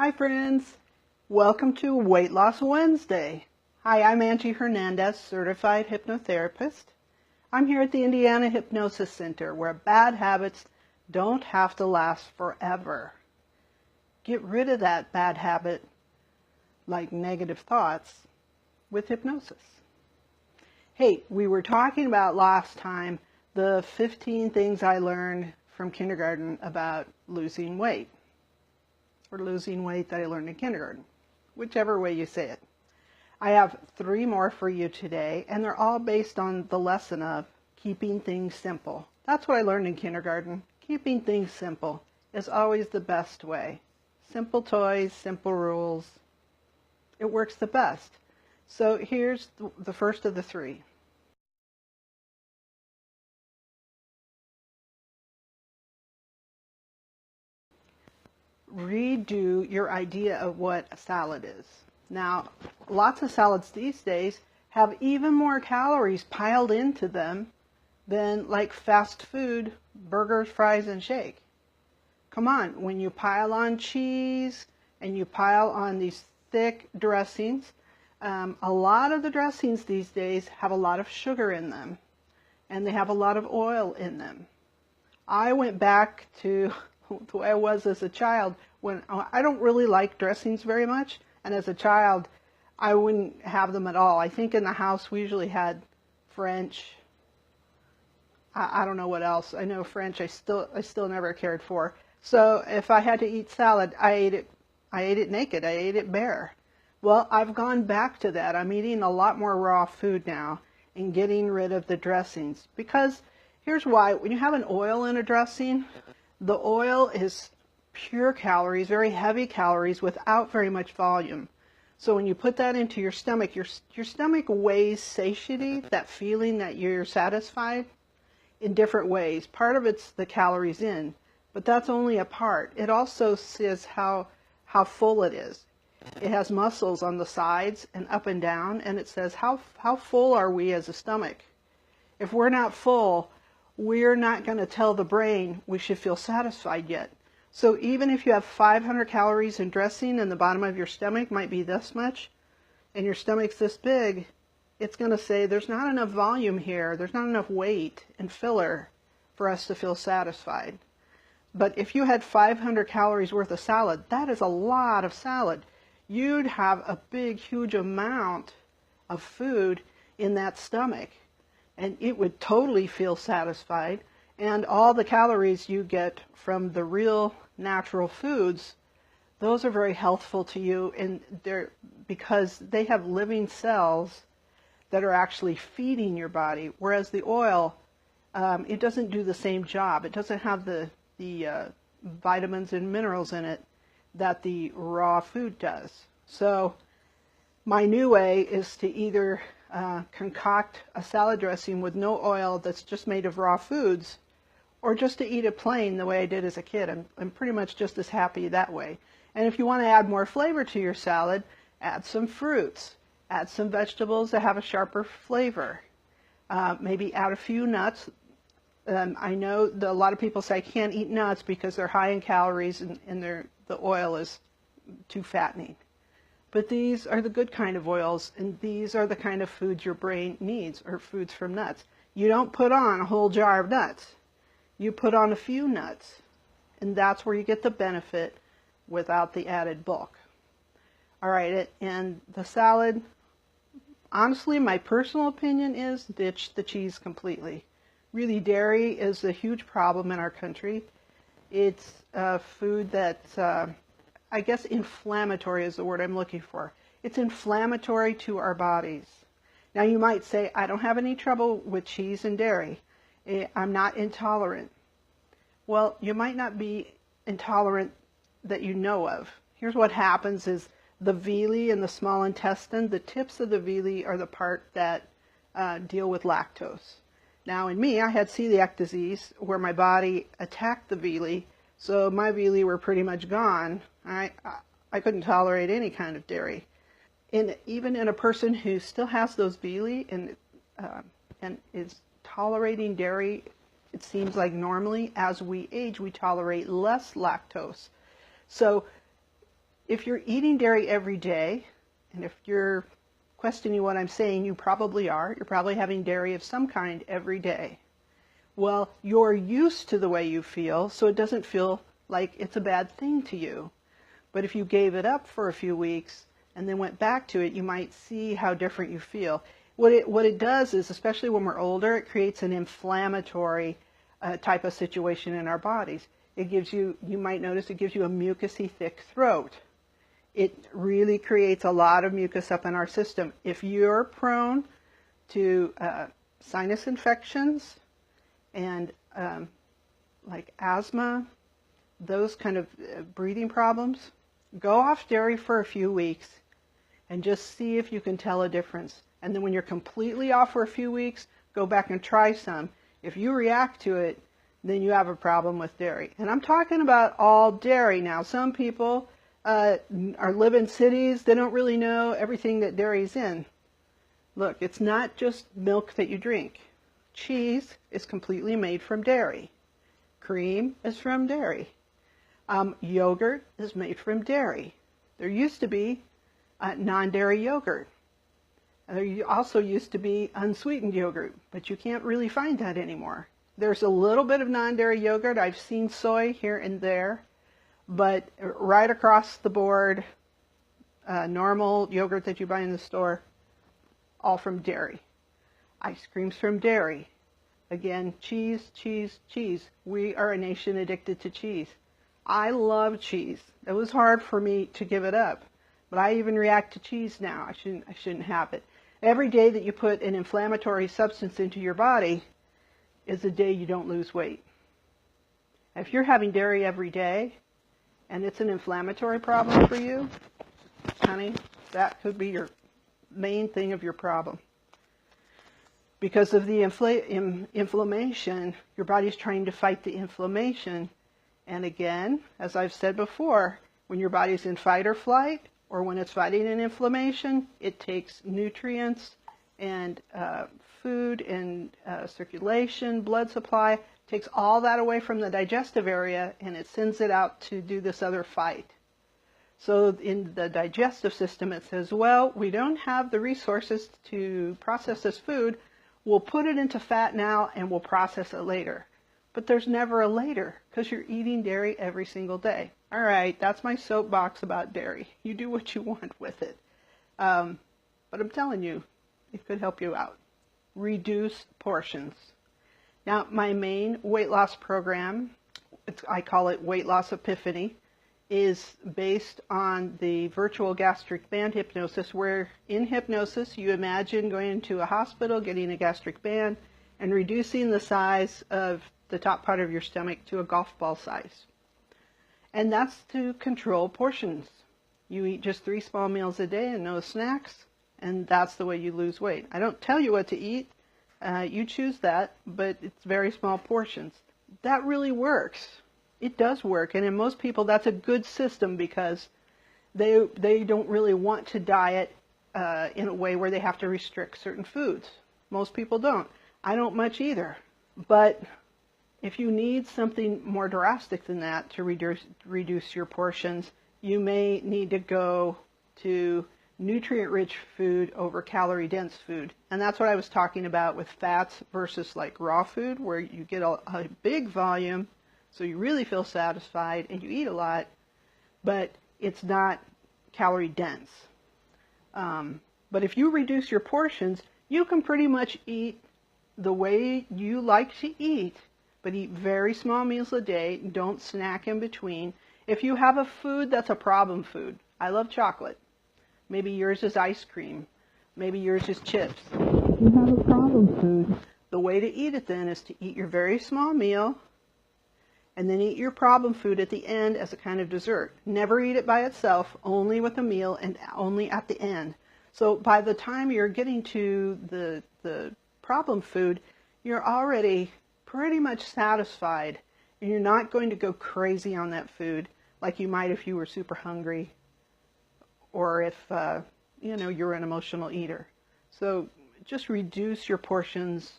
Hi friends, welcome to Weight Loss Wednesday. Hi, I'm Angie Hernandez, certified hypnotherapist. I'm here at the Indiana Hypnosis Center where bad habits don't have to last forever. Get rid of that bad habit, like negative thoughts, with hypnosis. Hey, we were talking about last time the 15 things I learned from kindergarten about losing weight. Or losing weight that I learned in kindergarten, whichever way you say it. I have 3 more for you today, and they're all based on the lesson of keeping things simple. That's what I learned in kindergarten. Keeping things simple is always the best way. Simple toys, simple rules. It works the best. So here's the first of the 3. Redo your idea of what a salad is. Now, lots of salads these days have even more calories piled into them than like fast food, burgers, fries, and shake. Come on, when you pile on cheese and you pile on these thick dressings, a lot of the dressings these days have a lot of sugar in them, and they have a lot of oil in them. I went back to the way I was as a child when I don't really like dressings very much, and as a child I wouldn't have them at all. I think in the house we usually had French. I don't know what else. I know French I still never cared for. So if I had to eat salad, I ate it naked. I ate it bare. Well, I've gone back to that. I'm eating a lot more raw food now and getting rid of the dressings, because here's why. When you have an oil in a dressing, the oil is pure calories, very heavy calories without very much volume. So when you put that into your stomach weighs satiety, that feeling that you're satisfied, in different ways. Part of it's the calories in, but that's only a part. It also says how full it is. It has muscles on the sides and up and down, and it says how full are we as a stomach. If we're not full, we're not going to tell the brain we should feel satisfied yet. So even if you have 500 calories in dressing and the bottom of your stomach might be this much, and your stomach's this big, it's going to say there's not enough volume here, there's not enough weight and filler for us to feel satisfied. But if you had 500 calories worth of salad, that is a lot of salad. You'd have a big, huge amount of food in that stomach, and it would totally feel satisfied. And all the calories you get from the real natural foods, those are very healthful to you, and they're because they have living cells that are actually feeding your body, whereas the oil, it doesn't do the same job. It doesn't have the vitamins and minerals in it that the raw food does. So my new way is to either concoct a salad dressing with no oil that's just made of raw foods, or just to eat it plain the way I did as a kid. I'm pretty much just as happy that way. And if you want to add more flavor to your salad, add some fruits, add some vegetables that have a sharper flavor. Maybe add a few nuts. I know that a lot of people say I can't eat nuts because they're high in calories and the oil is too fattening. But these are the good kind of oils, and these are the kind of foods your brain needs, or foods from nuts. You don't put on a whole jar of nuts. You put on a few nuts, and that's where you get the benefit without the added bulk. All right, and the salad, honestly, my personal opinion is ditch the cheese completely. Really, dairy is a huge problem in our country. It's a food that's, I guess inflammatory is the word I'm looking for. It's inflammatory to our bodies. Now you might say, I don't have any trouble with cheese and dairy. I'm not intolerant. Well, you might not be intolerant that you know of. Here's what happens is the villi and the small intestine, the tips of the villi are the part that deal with lactose. Now in me, I had celiac disease where my body attacked the villi, so my villi were pretty much gone. I couldn't tolerate any kind of dairy. Even in a person who still has those villi and is tolerating dairy, it seems like normally, as we age, we tolerate less lactose. So If you're eating dairy every day, and if you're questioning what I'm saying, you probably are. You're probably having dairy of some kind every day. Well, you're used to the way you feel, so it doesn't feel like it's a bad thing to you. But if you gave it up for a few weeks and then went back to it, you might see how different you feel. What it does is, especially when we're older, it creates an inflammatory type of situation in our bodies. It gives you, you might notice, it gives you a mucousy, thick throat. It really creates a lot of mucus up in our system. If you're prone to sinus infections and like asthma, those kind of breathing problems, go off dairy for a few weeks and just see if you can tell a difference. And then when you're completely off for a few weeks, go back and try some. If you react to it, then you have a problem with dairy. And I'm talking about all dairy now. Some people live in cities, they don't really know everything that dairy's in. Look, it's not just milk that you drink. Cheese is completely made from dairy. Cream is from dairy. Yogurt is made from dairy. There used to be non-dairy yogurt. There also used to be unsweetened yogurt, but you can't really find that anymore. There's a little bit of non-dairy yogurt. I've seen soy here and there, but right across the board, normal yogurt that you buy in the store, all from dairy. Ice cream's from dairy. Again, cheese, cheese, cheese. We are a nation addicted to cheese. I love cheese. It was hard for me to give it up, but I even react to cheese now. I shouldn't have it. Every day that you put an inflammatory substance into your body is a day you don't lose weight. If you're having dairy every day and it's an inflammatory problem for you, honey, that could be your main thing of your problem. Because of the inflammation, your body's trying to fight the inflammation. And again, as I've said before, when your body's in fight or flight, or when it's fighting an inflammation, it takes nutrients and food and circulation, blood supply, takes all that away from the digestive area, and it sends it out to do this other fight. So in the digestive system, it says, well, we don't have the resources to process this food. We'll put it into fat now and we'll process it later. But there's never a later because you're eating dairy every single day. All right, that's my soapbox about dairy. You do what you want with it. But I'm telling you, it could help you out. Reduce portions. Now, my main weight loss program, I call it Weight Loss Epiphany, is based on the virtual gastric band hypnosis, where in hypnosis you imagine going into a hospital, getting a gastric band, and reducing the size of the top part of your stomach to a golf ball size. And that's to control portions. You eat just 3 small meals a day and no snacks, and that's the way you lose weight. I don't tell you what to eat. You choose that, but it's very small portions. That really works. It does work, and in most people that's a good system because they don't really want to diet in a way where they have to restrict certain foods. Most people don't. I don't much either. But if you need something more drastic than that to reduce your portions, you may need to go to nutrient-rich food over calorie-dense food. And that's what I was talking about with fats versus like raw food, where you get a big volume, so you really feel satisfied and you eat a lot, but it's not calorie-dense. But if you reduce your portions, you can pretty much eat the way you like to eat, but eat very small meals a day. Don't snack in between. If you have a food that's a problem food, I love chocolate. Maybe yours is ice cream. Maybe yours is chips. If you have a problem food, the way to eat it then is to eat your very small meal and then eat your problem food at the end as a kind of dessert. Never eat it by itself, only with a meal and only at the end. So by the time you're getting to the problem food, you're already pretty much satisfied, and you're not going to go crazy on that food like you might if you were super hungry or if you're an emotional eater. So just reduce your portions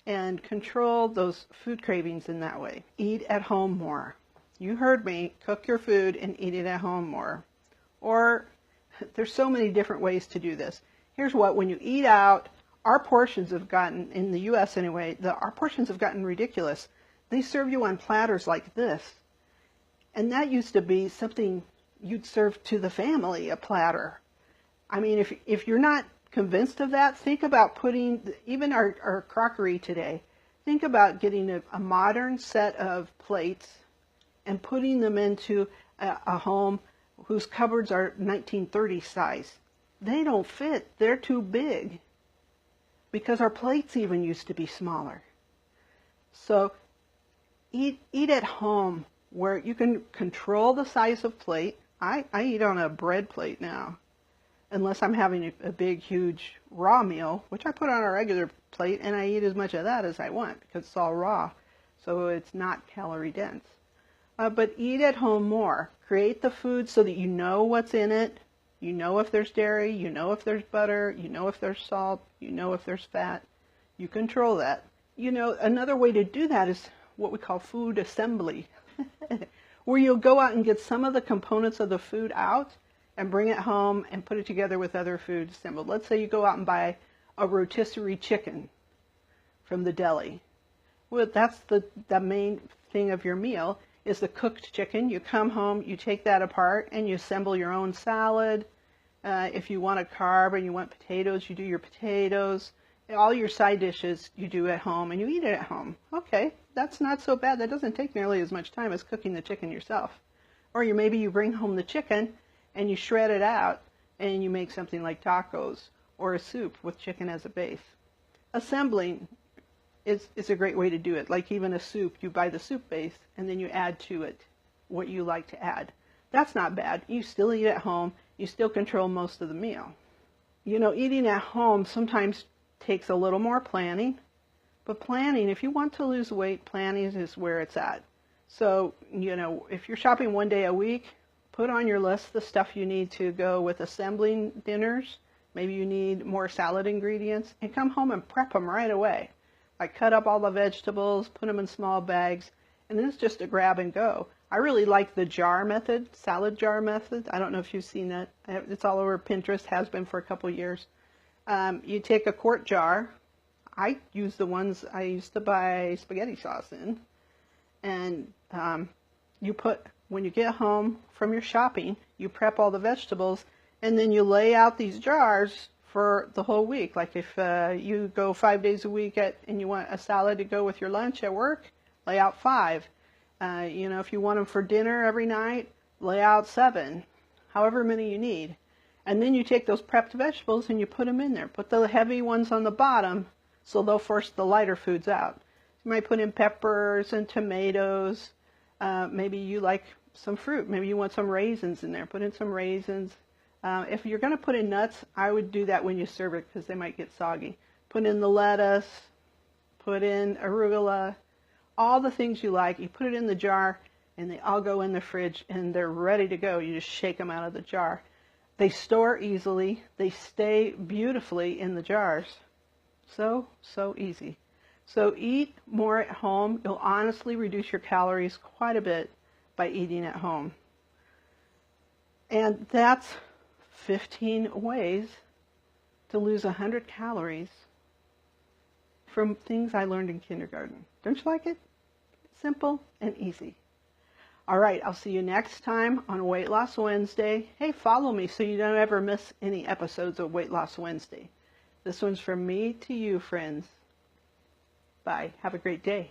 and control those food cravings in that way. Eat at home more. You heard me. Cook your food and eat it at home more. Or there's so many different ways to do this. Here's what, when you eat out, our portions have gotten, in the U.S. anyway, our portions have gotten ridiculous. They serve you on platters like this. And that used to be something you'd serve to the family, a platter. I mean, if you're not convinced of that, think about putting, even our crockery today, think about getting a modern set of plates and putting them into a home whose cupboards are 1930 size. They don't fit. They're too big because our plates even used to be smaller. So eat at home where you can control the size of plate. I eat on a bread plate now, unless I'm having a big, huge raw meal, which I put on a regular plate, and I eat as much of that as I want because it's all raw, so it's not calorie dense. But eat at home more. Create the food so that you know what's in it. You know if there's dairy, you know if there's butter, you know if there's salt, you know if there's fat. You control that. You know, another way to do that is what we call food assembly, where you'll go out and get some of the components of the food out and bring it home and put it together with other food assembled. Let's say you go out and buy a rotisserie chicken from the deli. Well, that's the main thing of your meal is the cooked chicken. You come home, you take that apart, and you assemble your own salad. If you want a carb and you want potatoes, you do your potatoes. All your side dishes you do at home, and you eat it at home. Okay, that's not so bad. That doesn't take nearly as much time as cooking the chicken yourself. Or maybe you bring home the chicken, and you shred it out, and you make something like tacos, or a soup with chicken as a base. Assembling is a great way to do it. Like even a soup, you buy the soup base, and then you add to it what you like to add. That's not bad. You still eat at home. You still control most of the meal. You know, eating at home sometimes takes a little more planning, but planning, if you want to lose weight, planning is where it's at. So, you know, if you're shopping one day a week, put on your list the stuff you need to go with assembling dinners. Maybe you need more salad ingredients, and come home and prep them right away. Like cut up all the vegetables, put them in small bags, and then it's just a grab and go. I really like the jar method, salad jar method. I don't know if you've seen that. It's all over Pinterest, has been for a couple years. You take a quart jar. I use the ones I used to buy spaghetti sauce in. And you put, when you get home from your shopping, you prep all the vegetables, and then you lay out these jars for the whole week. Like if you go 5 days a week and you want a salad to go with your lunch at work, lay out 5. You know, if you want them for dinner every night, lay out 7, however many you need. And then you take those prepped vegetables and you put them in there. Put the heavy ones on the bottom so they'll force the lighter foods out. You might put in peppers and tomatoes. Maybe you like some fruit. Maybe you want some raisins in there. Put in some raisins. If you're going to put in nuts, I would do that when you serve it because they might get soggy. Put in the lettuce. Put in arugula. All the things you like. You put it in the jar and they all go in the fridge and they're ready to go. You just shake them out of the jar. They store easily. They stay beautifully in the jars. So easy. So eat more at home. You'll honestly reduce your calories quite a bit by eating at home. And that's 15 ways to lose 100 calories from things I learned in kindergarten. Don't you like it? Simple and easy. All right, I'll see you next time on Weight Loss Wednesday. Hey, follow me so you don't ever miss any episodes of Weight Loss Wednesday. This one's from me to you, friends. Bye. Have a great day.